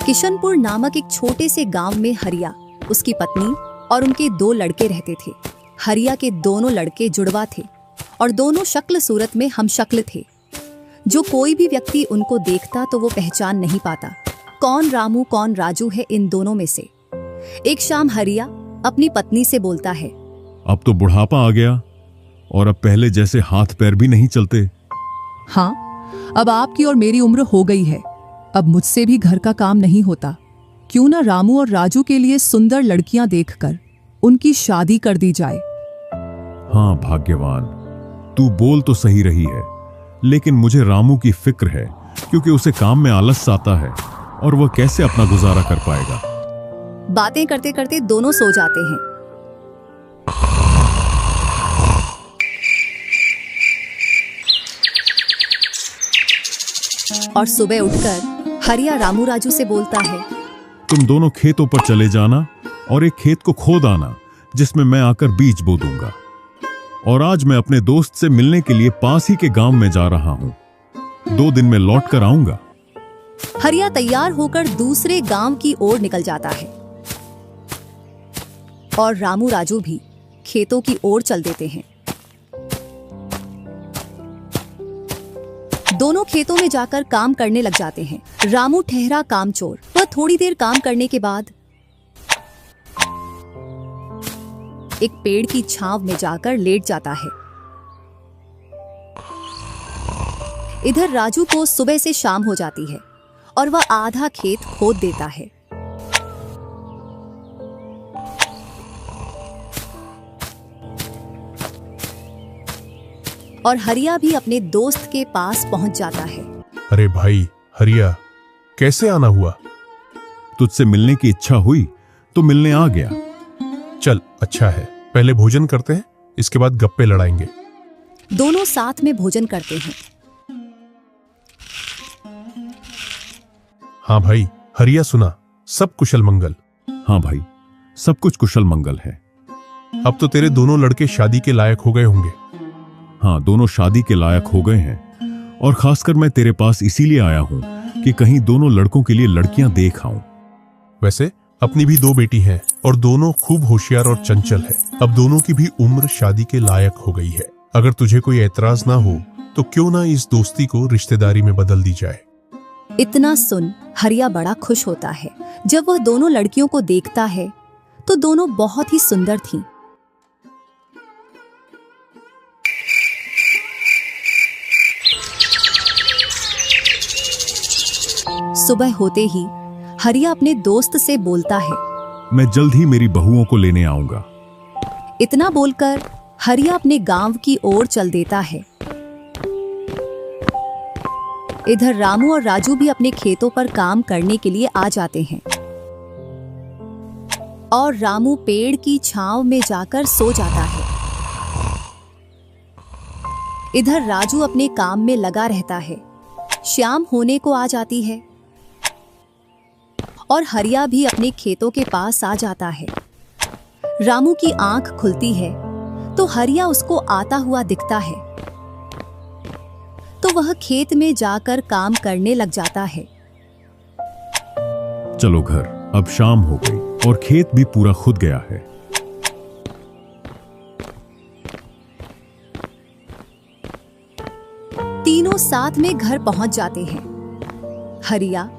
किशनपुर नामक एक छोटे से गांव में हरिया, उसकी पत्नी और उनके 2 लड़के रहते थे। हरिया के दोनों लड़के जुड़वा थे और दोनों शक्ल सूरत में हमशक्ल थे। जो कोई भी व्यक्ति उनको देखता तो वो पहचान नहीं पाता कौन रामू कौन राजू है इन दोनों में से। एक शाम हरिया अपनी पत्नी से बोलता है, अब तो बुढ़ापा आ गया और अब पहले जैसे हाथ पैर भी नहीं चलते। हाँ, अब आपकी और मेरी उम्र हो गई है, अब मुझसे भी घर का काम नहीं होता। क्यों ना रामू और राजू के लिए सुंदर लड़कियां देखकर उनकी शादी कर दी जाए। हाँ भाग्यवान, तू बोल तो सही रही है, लेकिन मुझे रामू की फिक्र है क्योंकि उसे काम में आलस आता है और वह कैसे अपना गुजारा कर पाएगा। बातें करते करते दोनों सो जाते हैं। और सुबह उठकर हरिया रामू राजू से बोलता है, तुम दोनों खेतों पर चले जाना और एक खेत को खोद आना जिसमें मैं आकर बीज बो दूंगा। और आज मैं अपने दोस्त से मिलने के लिए पास ही के गांव में जा रहा हूं। 2 दिन में लौट कर आऊंगा। हरिया तैयार होकर दूसरे गांव की ओर निकल जाता है और रामू राजू भी खेतों की ओर चल देते हैं। दोनों खेतों में जाकर काम करने लग जाते हैं। रामू ठहरा कामचोर। वह थोड़ी देर काम करने के बाद एक पेड़ की छांव में जाकर लेट जाता है। इधर राजू को सुबह से शाम हो जाती है और वह आधा खेत खोद देता है। और हरिया भी अपने दोस्त के पास पहुंच जाता है। अरे भाई हरिया, कैसे आना हुआ? तुझसे मिलने की इच्छा हुई तो मिलने आ गया। चल अच्छा है, पहले भोजन करते हैं, इसके बाद गप्पे लड़ाएंगे। दोनों साथ में भोजन करते हैं। हाँ भाई हरिया, सुना सब कुशल मंगल? हाँ भाई, सब कुछ कुशल मंगल है। अब तो तेरे दोनों लड़के शादी के लायक हो गए होंगे। हाँ, दोनों शादी के लायक हो गए हैं और खासकर मैं तेरे पास इसीलिए आया हूं कि कहीं दोनों लड़कों के लिए लड़कियां देख आऊं। वैसे अपनी भी 2 बेटी हैं और दोनों खूब होशियार और चंचल है। अब दोनों की भी उम्र शादी के लायक हो गई है। अगर तुझे कोई एतराज ना हो तो क्यों ना इस दोस्ती को रिश्तेदारी में बदल दी जाए। इतना सुन हरिया बड़ा खुश होता है। जब वह दोनों लड़कियों को देखता है तो दोनों बहुत ही सुंदर थीं। सुबह होते ही हरिया अपने दोस्त से बोलता है, मैं जल्द ही मेरी बहुओं को लेने आऊंगा। इतना बोलकर हरिया अपने गांव की ओर चल देता है। इधर रामू और राजू भी अपने खेतों पर काम करने के लिए आ जाते हैं और रामू पेड़ की छांव में जाकर सो जाता है। इधर राजू अपने काम में लगा रहता है। शाम होने को आ जाती है और हरिया भी अपने खेतों के पास आ जाता है। रामू की आंख खुलती है तो हरिया उसको आता हुआ दिखता है, तो वह खेत में जाकर काम करने लग जाता है। चलो घर, अब शाम हो गई और खेत भी पूरा खुद गया है। तीनों साथ में घर पहुंच जाते हैं। हरिया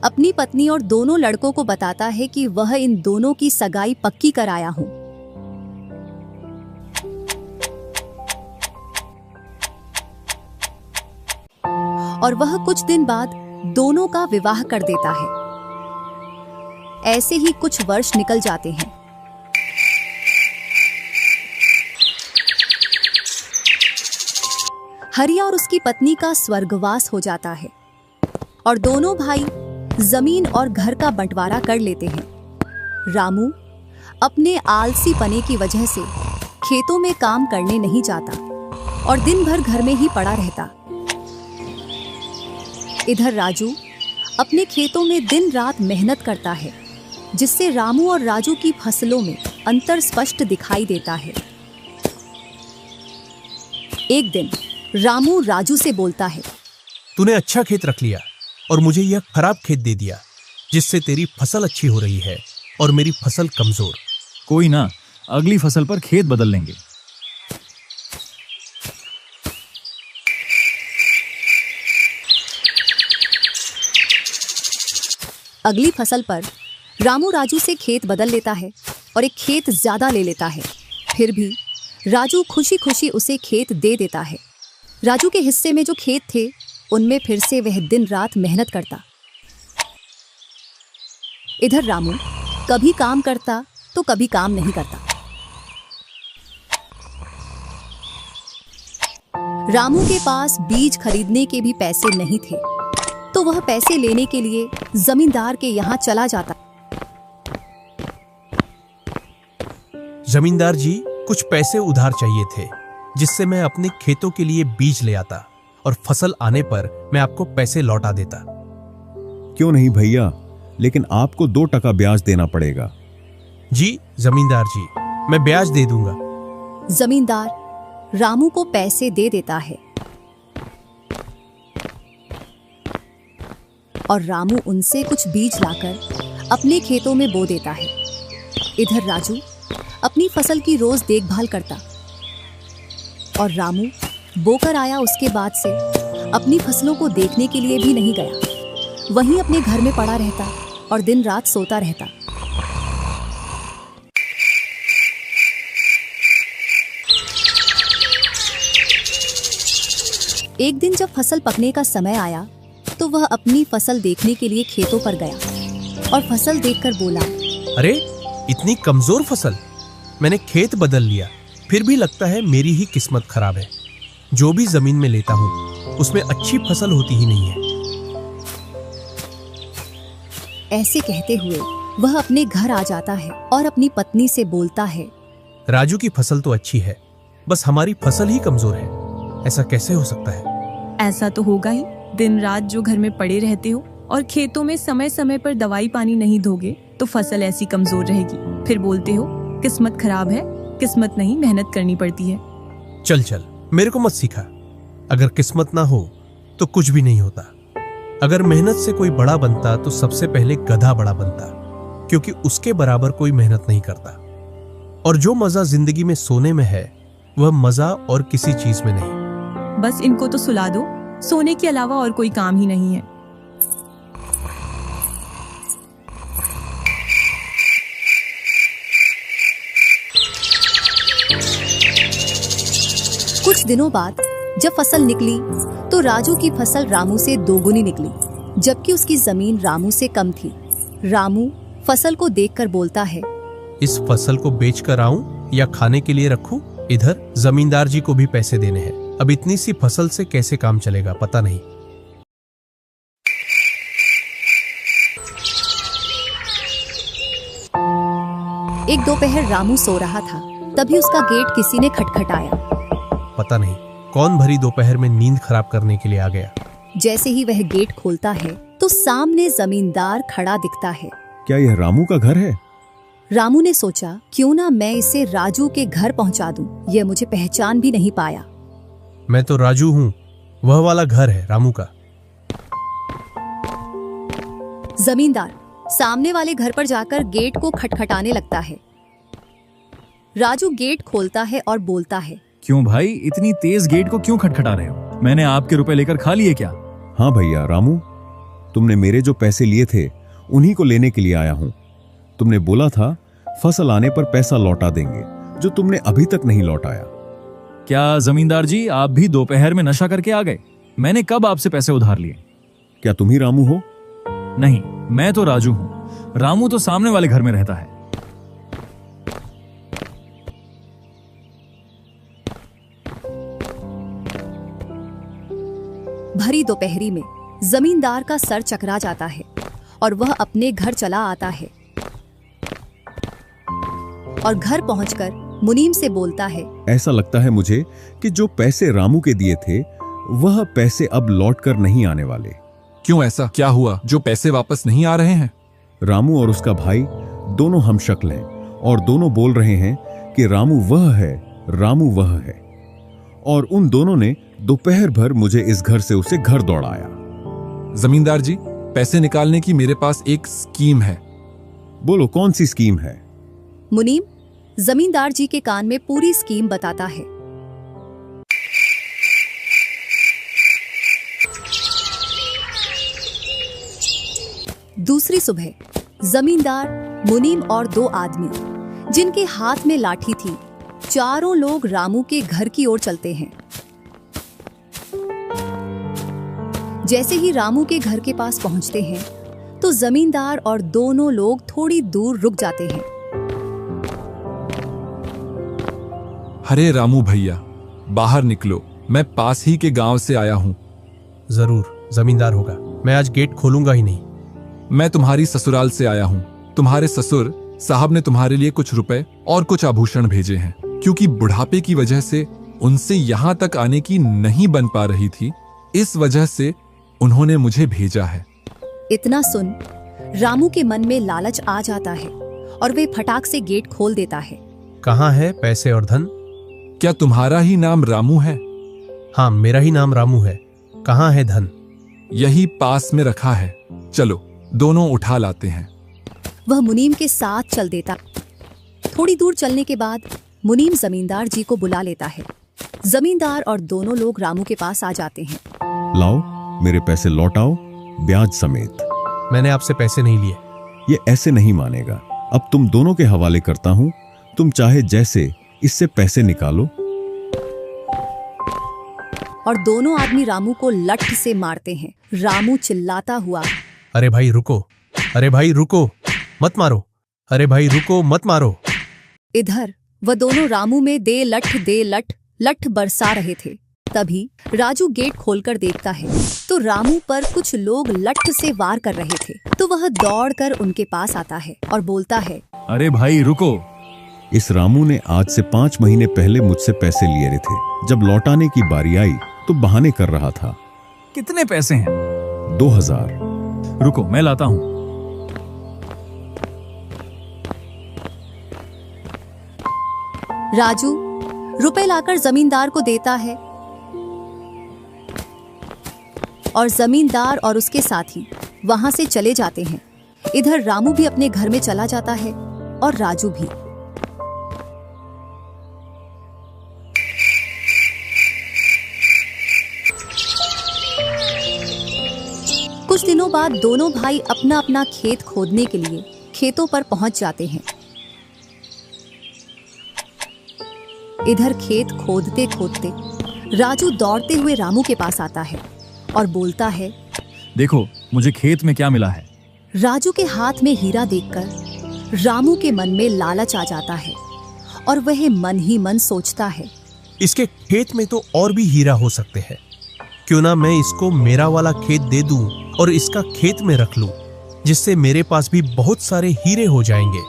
अपनी पत्नी और दोनों लड़कों को बताता है कि वह इन दोनों की सगाई पक्की कराया हूं। और वह कुछ दिन बाद दोनों का विवाह कर देता है। ऐसे ही कुछ वर्ष निकल जाते हैं। हरिया और उसकी पत्नी का स्वर्गवास हो जाता है और दोनों भाई जमीन और घर का बंटवारा कर लेते हैं। रामू अपने आलसी पने की वजह से खेतों में काम करने नहीं जाता और दिन भर घर में ही पड़ा रहता। इधर राजू अपने खेतों में दिन रात मेहनत करता है, जिससे रामू और राजू की फसलों में अंतर स्पष्ट दिखाई देता है। एक दिन रामू राजू से बोलता है, तूने अच्छा खेत रख लिया और मुझे यह खराब खेत दे दिया जिससे तेरी फसल अच्छी हो रही है और मेरी फसल कमजोर। कोई ना, अगली फसल पर खेत बदल लेंगे। अगली फसल पर रामू राजू से खेत बदल लेता है और एक खेत ज्यादा ले लेता है। फिर भी राजू खुशी खुशी उसे खेत दे देता है। राजू के हिस्से में जो खेत थे उनमें फिर से वह दिन रात मेहनत करता। इधर रामू कभी काम करता तो कभी काम नहीं करता। रामू के पास बीज खरीदने के भी पैसे नहीं थे, तो वह पैसे लेने के लिए जमींदार के यहाँ चला जाता। जमींदार जी, कुछ पैसे उधार चाहिए थे, जिससे मैं अपने खेतों के लिए बीज ले आता और फसल आने पर मैं आपको पैसे लौटा देता। क्यों नहीं भैया, लेकिन आपको 2% ब्याज देना पड़ेगा। जी जमींदार जी, मैं ब्याज दे दूंगा। जमींदार रामू को पैसे दे देता है और रामू उनसे कुछ बीज लाकर अपने खेतों में बो देता है। इधर राजू अपनी फसल की रोज देखभाल करता और रामू बोकर आया उसके बाद से अपनी फसलों को देखने के लिए भी नहीं गया। वहीं अपने घर में पड़ा रहता और दिन रात सोता रहता। एक दिन जब फसल पकने का समय आया तो वह अपनी फसल देखने के लिए खेतों पर गया और फसल देखकर बोला, अरे इतनी कमजोर फसल! मैंने खेत बदल लिया, फिर भी लगता है मेरी ही किस्मत खराब है। जो भी जमीन में लेता हूँ उसमें अच्छी फसल होती ही नहीं है। ऐसे कहते हुए वह अपने घर आ जाता है और अपनी पत्नी से बोलता है, राजू की फसल तो अच्छी है, बस हमारी फसल ही कमजोर है। ऐसा कैसे हो सकता है? ऐसा तो होगा ही। दिन रात जो घर में पड़े रहते हो और खेतों में समय समय पर दवाई पानी नहीं दोगे तो फसल ऐसी कमजोर रहेगी। फिर बोलते हो किस्मत खराब है। किस्मत नहीं, मेहनत करनी पड़ती है। चल चल, मेरे को मत सिखा। अगर किस्मत ना हो तो कुछ भी नहीं होता। अगर मेहनत से कोई बड़ा बनता तो सबसे पहले गधा बड़ा बनता, क्योंकि उसके बराबर कोई मेहनत नहीं करता। और जो मजा जिंदगी में सोने में है वह मजा और किसी चीज में नहीं। बस इनको तो सुला दो, सोने के अलावा और कोई काम ही नहीं है। कुछ दिनों बाद जब फसल निकली तो राजू की फसल रामू से दोगुनी निकली, जबकि उसकी जमीन रामू से कम थी। रामू फसल को देखकर बोलता है, इस फसल को बेच कर आऊं या खाने के लिए रखूं? इधर जमींदार जी को भी पैसे देने हैं। अब इतनी सी फसल से कैसे काम चलेगा पता नहीं। एक दोपहर रामू सो रहा था, तभी उसका गेट किसी ने खटखटाया। पता नहीं कौन भरी दोपहर में नींद खराब करने के लिए आ गया। जैसे ही वह गेट खोलता है तो सामने जमींदार खड़ा दिखता है। क्या यह रामू का घर है? रामू ने सोचा, क्यों ना मैं इसे राजू के घर पहुंचा दूं। यह मुझे पहचान भी नहीं पाया। मैं तो राजू हूँ, वह वाला घर है रामू का। जमींदार सामने वाले घर पर जाकर गेट को खटखटाने लगता है। राजू गेट खोलता है और बोलता है, क्यों भाई, इतनी तेज गेट को क्यों खटखटा रहे हो? मैंने आपके रुपए लेकर खा लिए क्या? हाँ भैया रामू, तुमने मेरे जो पैसे लिए थे उन्हीं को लेने के लिए आया हूँ। तुमने बोला था फसल आने पर पैसा लौटा देंगे, जो तुमने अभी तक नहीं लौटाया। क्या जमींदार जी, आप भी दोपहर में नशा करके आ गए? मैंने कब आपसे पैसे उधार लिए? क्या तुम ही रामू हो? नहीं, मैं तो राजू हूँ। रामू तो सामने वाले घर में रहता है। भरी दोपहरी में जमींदार का सर चकरा जाता है और वह अपने घर चला आता है और घर पहुंचकर मुनीम से बोलता है, ऐसा लगता है मुझे कि जो पैसे रामू के दिए थे वह पैसे अब लौटकर नहीं आने वाले। क्यों, ऐसा क्या हुआ जो पैसे वापस नहीं आ रहे हैं? रामू और उसका भाई दोनों हमशक्ल हैं और दोनों बोल रहे हैं कि रामू वह है, रामू वह है। और उन दोनों ने दोपहर भर मुझे इस घर से उसे घर दौड़ाया। जमींदार जी, पैसे निकालने की मेरे पास एक स्कीम है। बोलो कौन सी स्कीम है? मुनीम जमींदार जी के कान में पूरी स्कीम बताता है। दूसरी सुबह जमींदार, मुनीम और दो आदमी जिनके हाथ में लाठी थी, चारों लोग रामू के घर की ओर चलते हैं। जैसे ही रामू के घर के पास पहुंचते हैं तो जमींदार और दोनों लोग थोड़ी दूर रुक जाते हैं। अरे रामू भैया, बाहर निकलो, मैं पास ही के गांव से आया हूँ। जरूर जमींदार होगा, मैं आज गेट खोलूंगा ही नहीं। मैं तुम्हारी ससुराल से आया हूँ। तुम्हारे ससुर साहब ने तुम्हारे लिए कुछ रुपए और कुछ आभूषण भेजे हैं, क्योंकि बुढ़ापे की वजह से उनसे यहाँ तक आने की नहीं बन पा रही थी, इस वजह से उन्होंने मुझे भेजा है। इतना सुन रामू के मन में लालच आ जाता है और वे फटाक से गेट खोल देता है। कहाँ है पैसे और धन? क्या तुम्हारा ही नाम रामू है? हाँ, मेरा ही नाम रामू है। कहाँ है धन? यही पास में रखा है, चलो दोनों उठा लाते हैं। वह मुनीम के साथ चल देता। थोड़ी दूर चलने के बाद मुनीम जमींदार जी को बुला लेता है। जमींदार और दोनों लोग रामू के पास आ जाते हैं। लाओ मेरे पैसे लौटाओ, ब्याज समेत। मैंने आपसे पैसे नहीं लिए। ये ऐसे नहीं मानेगा। अब तुम दोनों के हवाले करता हूं, तुम चाहे जैसे इससे पैसे निकालो। और दोनों आदमी रामू को लठ से मारते हैं। रामू चिल्लाता हुआ, अरे भाई रुको, अरे भाई रुको, मत मारो, अरे भाई रुको, मत मारो। इधर वह दोनों रामू में दे लठ लठ बरसा रहे थे। तभी राजू गेट खोलकर देखता है तो रामू पर कुछ लोग लठ से वार कर रहे थे। तो वह दौड़कर उनके पास आता है और बोलता है, अरे भाई रुको। इस रामू ने आज से 5 महीने पहले मुझसे पैसे लिए थे। जब लौटाने की बारी आई तो बहाने कर रहा था। कितने पैसे हैं? 2000। रुको मैं लाता हूं। राजू रुपए लाकर जमींदार को देता है और जमींदार और उसके साथी वहां से चले जाते हैं। इधर रामू भी अपने घर में चला जाता है और राजू भी। कुछ दिनों बाद दोनों भाई अपना अपना खेत खोदने के लिए खेतों पर पहुंच जाते हैं। इधर खेत खोदते खोदते राजू दौड़ते हुए रामू के पास आता है और बोलता है, देखो मुझे खेत में क्या मिला है। राजू के हाथ में हीरा देखकर रामू के मन में लालच आ जाता है और वह मन ही मन सोचता है, इसके खेत में तो और भी हीरा हो सकते हैं। क्यों ना मैं इसको मेरा वाला खेत दे दूं और इसका खेत में रख लूं, जिससे मेरे पास भी बहुत सारे हीरे हो जाएंगे।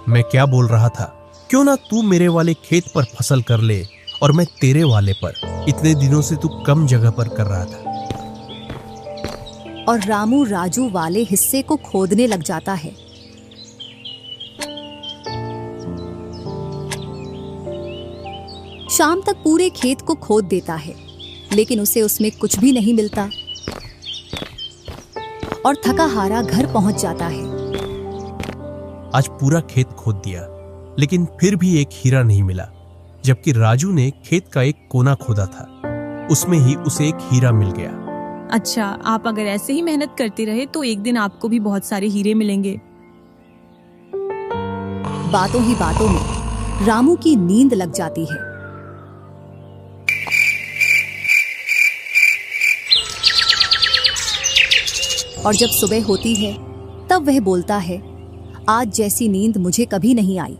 मैं क्या बोल रहा था, क्यों ना तू मेरे वाले खेत पर फसल कर ले और मैं तेरे वाले पर। इतने दिनों से तू कम जगह पर कर रहा था। और रामू राजू वाले हिस्से को खोदने लग जाता है। शाम तक पूरे खेत को खोद देता है, लेकिन उसे उसमें कुछ भी नहीं मिलता और थका हारा घर पहुंच जाता है। आज पूरा खेत खोद दिया, लेकिन फिर भी एक हीरा नहीं मिला, जबकि राजू ने खेत का एक कोना खोदा था, उसमें ही उसे एक हीरा मिल गया। अच्छा, आप अगर ऐसे ही मेहनत करते रहे तो एक दिन आपको भी बहुत सारे हीरे मिलेंगे। बातों ही बातों में रामू की नींद लग जाती है। और जब सुबह होती है तब वह बोलता है, आज जैसी नींद मुझे कभी नहीं आई।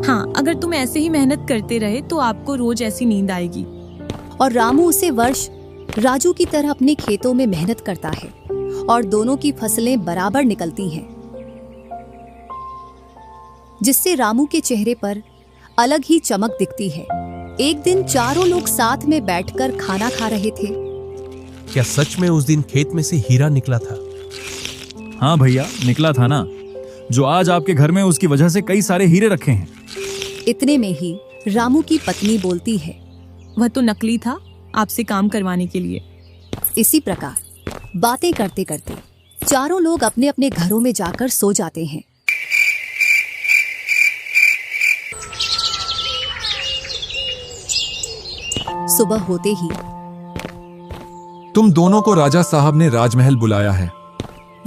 हाँ, अगर तुम ऐसे ही मेहनत करते रहे तो आपको रोज ऐसी नींद आएगी। और रामू उसे वर्ष राजू की तरह अपने खेतों में मेहनत करता है और दोनों की फसलें बराबर निकलती हैं, जिससे रामू के चेहरे पर अलग ही चमक दिखती है। एक दिन चारों लोग साथ में बैठकर खाना खा रहे थे। क्या सच में उस दिन खेत में से हीरा निकला था? हाँ भैया, निकला था ना। जो आज आपके घर में उसकी वजह से कई सारे हीरे रखे हैं। इतने में ही रामू की पत्नी बोलती है, वह तो नकली था आपसे काम करवाने के लिए। इसी प्रकार बातें करते करते चारों लोग अपने अपने घरों में जाकर सो जाते हैं। सुबह होते ही तुम दोनों को राजा साहब ने राजमहल बुलाया है।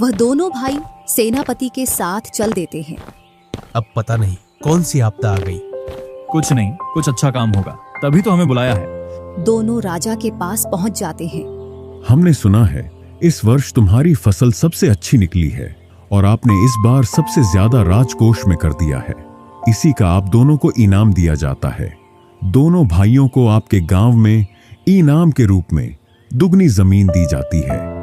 वह दोनों भाई सेनापति के साथ चल देते हैं। अब पता नहीं कौन सी आपदा आ गई। कुछ नहीं, कुछ अच्छा काम होगा, तभी तो हमें बुलाया है। दोनों राजा के पास पहुंच जाते हैं। हमने सुना है इस वर्ष तुम्हारी फसल सबसे अच्छी निकली है और आपने इस बार सबसे ज्यादा राजकोष में कर दिया है। इसी का आप दोनों को इनाम दिया जाता है। दोनों भाइयों को आपके गांव में इनाम के रूप में दुगनी जमीन दी जाती है।